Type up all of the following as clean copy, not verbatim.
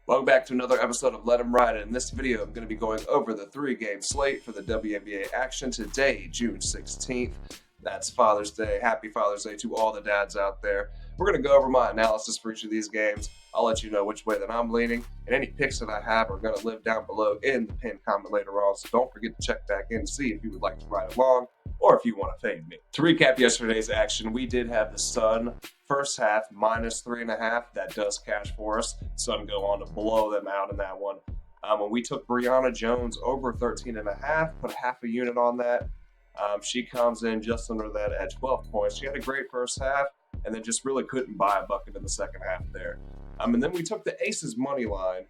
Welcome back to another episode of Let 'Em Ride. In this video, I'm going to be going over the 3-game slate for the WNBA action today, June 16th. That's Father's Day. Happy Father's Day to all the dads out there. We're going to go over my analysis for each of these games. I'll let you know which way that I'm leaning, and any picks that I have are going to live down below in the pinned comment later on, so don't forget to check back in to see if you would like to ride along or if you want to fade me. To recap yesterday's action, we did have the Sun first half minus 3.5. That does cash for us. Sun go on to blow them out in that one. When we took Brianna Jones over 13.5, put half a unit on that. She comes in just under that at 12 points. She had a great first half and then just really couldn't buy a bucket in the second half there. And then we took the Aces money line.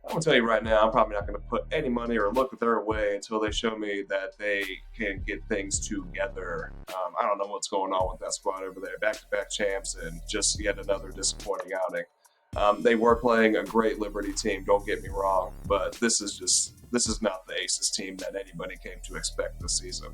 I'm going to tell you right now, I'm probably not going to put any money or look their way until they show me that they can get things together. I don't know what's going on with that squad over there. Back-to-back champs and just yet another disappointing outing. They were playing a great Liberty team, don't get me wrong, but this is not the Aces team that anybody came to expect this season.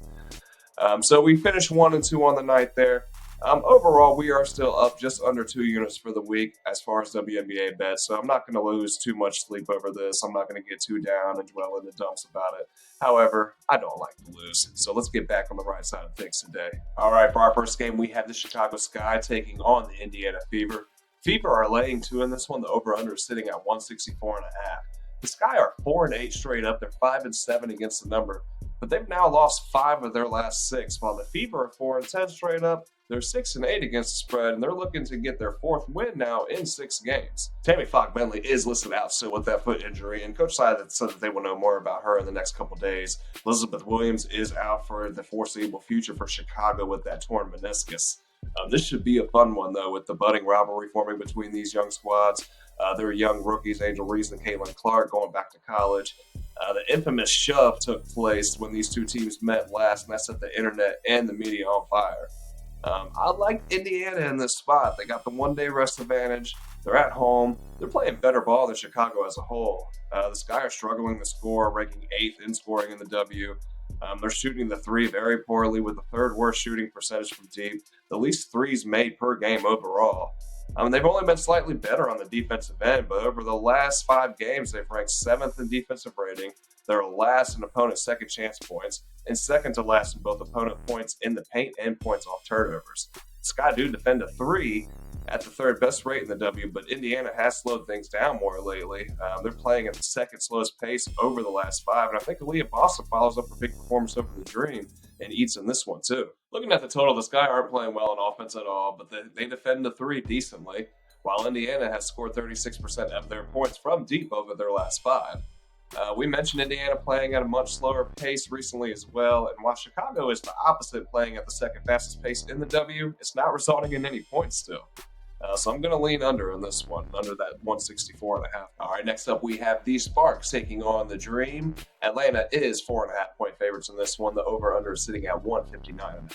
So we finished 1-2 on the night there. Overall, we are still up just under 2 units for the week as far as WNBA bets, so I'm not going to lose too much sleep over this. I'm not going to get too down and dwell in the dumps about it. However, I don't like to lose, so let's get back on the right side of things today. All right, for our first game, we have the Chicago Sky taking on the Indiana Fever. Fever are laying 2 in this one. The over-under is sitting at 164.5. The Sky are 4-8 straight up. They're 5-7 against the number, but they've now lost 5 of their last 6, while the Fever are 4-10 straight up. They're 6-8 against the spread, and they're looking to get their 4th win now in 6 games. Tammy Falk-Bentley is listed out still with that foot injury, and Coach said that they will know more about her in the next couple days. Elizabeth Williams is out for the foreseeable future for Chicago with that torn meniscus. This should be a fun one, though, with the budding rivalry forming between these young squads. Their young rookies, Angel Reese and Caitlin Clark, going back to college. The infamous shove took place when these two teams met last, and that set the internet and the media on fire. I like Indiana in this spot. They got the one-day rest advantage. They're at home. They're playing better ball than Chicago as a whole. The Sky are struggling to score, ranking 8th in scoring in the W. They're shooting the 3 very poorly with the 3rd worst shooting percentage from deep. The least 3s made per game overall. They've only been slightly better on the defensive end, but over the last 5 games, they've ranked 7th in defensive rating. They're last in opponent second chance points, and second to last in both opponent points in the paint and points off turnovers. Sky do defend a 3 at the 3rd best rate in the W, but Indiana has slowed things down more lately. They're playing at the 2nd slowest pace over the last 5, and I think Aaliyah Boston follows up a big performance over the Dream and eats in this one too. Looking at the total, the Sky aren't playing well on offense at all, but they defend the 3 decently, while Indiana has scored 36% of their points from deep over their last 5. We mentioned Indiana playing at a much slower pace recently as well, and while Chicago is the opposite, playing at the 2nd fastest pace in the W, it's not resulting in any points still. So I'm going to lean under in this one, under that 164.5. All right, next up we have the Sparks taking on the Dream. Atlanta is 4.5-point favorites in this one. The over-under is sitting at 159.5.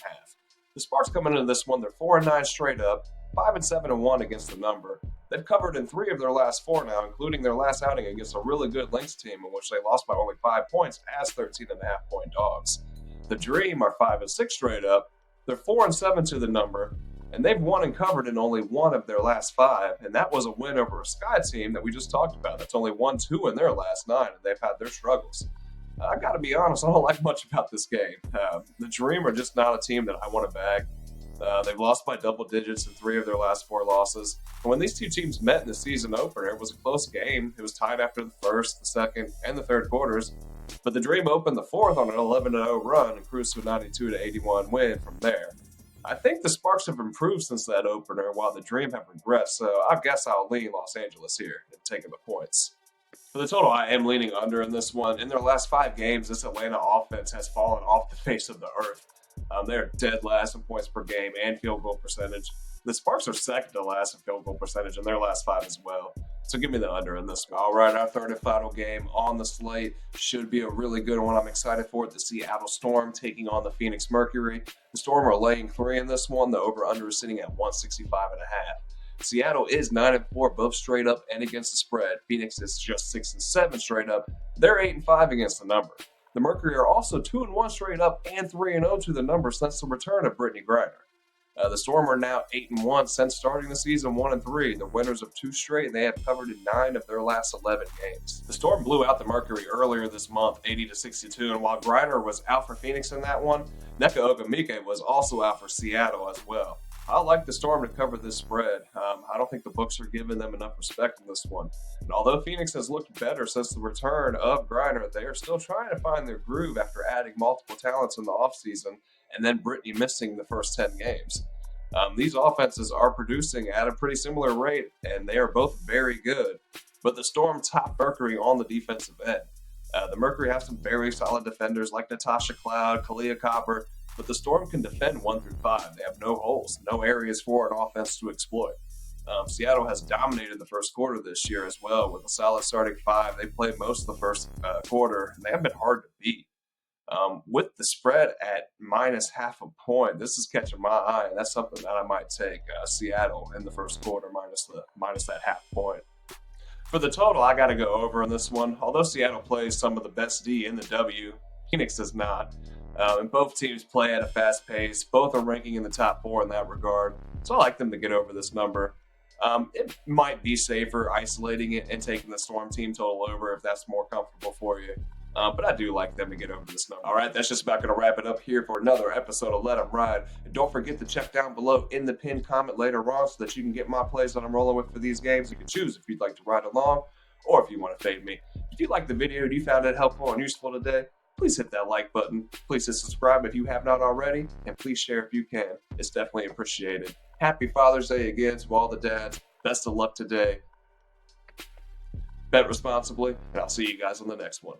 The Sparks coming into this one, they're 4-9 straight up, 5-7-1 against the number. They've covered in 3 of their last 4 now, including their last outing against a really good Lynx team in which they lost by only 5 points as 13.5-point dogs. The Dream are 5-6 straight up. They're 4-7 to the number, and they've won and covered in only 1 of their last 5, and that was a win over a Sky team that we just talked about. That's only 1-2 in their last 9, and they've had their struggles. I got to be honest, I don't like much about this game. The Dream are just not a team that I want to bag. They've lost by double digits in 3 of their last 4 losses. And when these two teams met in the season opener, it was a close game. It was tied after the 1st, the 2nd, and the 3rd quarters. But the Dream opened the 4th on an 11-0 run and cruised to a 92-81 win from there. I think the Sparks have improved since that opener, while the Dream have regressed, so I guess I'll lean Los Angeles here and taking the points. For the total, I am leaning under in this one. In their last 5 games, this Atlanta offense has fallen off the face of the earth. They're dead last in points per game and field goal percentage. The Sparks are second to last in field goal percentage in their last 5 as well. So give me the under in this one. All right, our 3rd and final game on the slate should be a really good one. I'm excited for it. The Seattle Storm taking on the Phoenix Mercury. The Storm are laying 3 in this one. The over-under is sitting at 165.5. Seattle is 9-4, both straight up and against the spread. Phoenix is just 6-7 straight up. They're 8-5 against the number. The Mercury are also 2-1 straight up and 3-0 to the number since the return of Brittany Griner. The Storm are now 8-1 since starting the season, 1-3. The winners of 2 straight, and they have covered in 9 of their last 11 games. The Storm blew out the Mercury earlier this month, 80-62, and while Griner was out for Phoenix in that one, Nneka Ogwumike was also out for Seattle as well. I like the Storm to cover this spread. I don't think the books are giving them enough respect in this one. And although Phoenix has looked better since the return of Griner, they are still trying to find their groove after adding multiple talents in the offseason and then Brittany missing the first 10 games. These offenses are producing at a pretty similar rate, and they are both very good. But the Storm top Mercury on the defensive end. The Mercury have some very solid defenders like Natasha Cloud, Kalia Copper, but the Storm can defend 1 through 5. They have no holes, no areas for an offense to exploit. Seattle has dominated the first quarter this year as well with a solid starting 5. They played most of the first quarter, and they have been hard to beat. With the spread at minus half a point, this is catching my eye, and that's something that I might take. Seattle in the first quarter minus that half point. For the total, I got to go over on this one. Although Seattle plays some of the best D in the W, Phoenix does not. And both teams play at a fast pace. Both are ranking in the top 4 in that regard. So I like them to get over this number. It might be safer isolating it and taking the Storm team total over if that's more comfortable for you. But I do like them to get over this number. All right, that's just about going to wrap it up here for another episode of Let 'Em Ride. And don't forget to check down below in the pinned comment later on so that you can get my plays that I'm rolling with for these games. You can choose if you'd like to ride along or if you want to fade me. If you liked the video and you found it helpful and useful today, please hit that like button. Please hit subscribe if you have not already. And please share if you can. It's definitely appreciated. Happy Father's Day again to all the dads. Best of luck today. Bet responsibly, and I'll see you guys on the next one.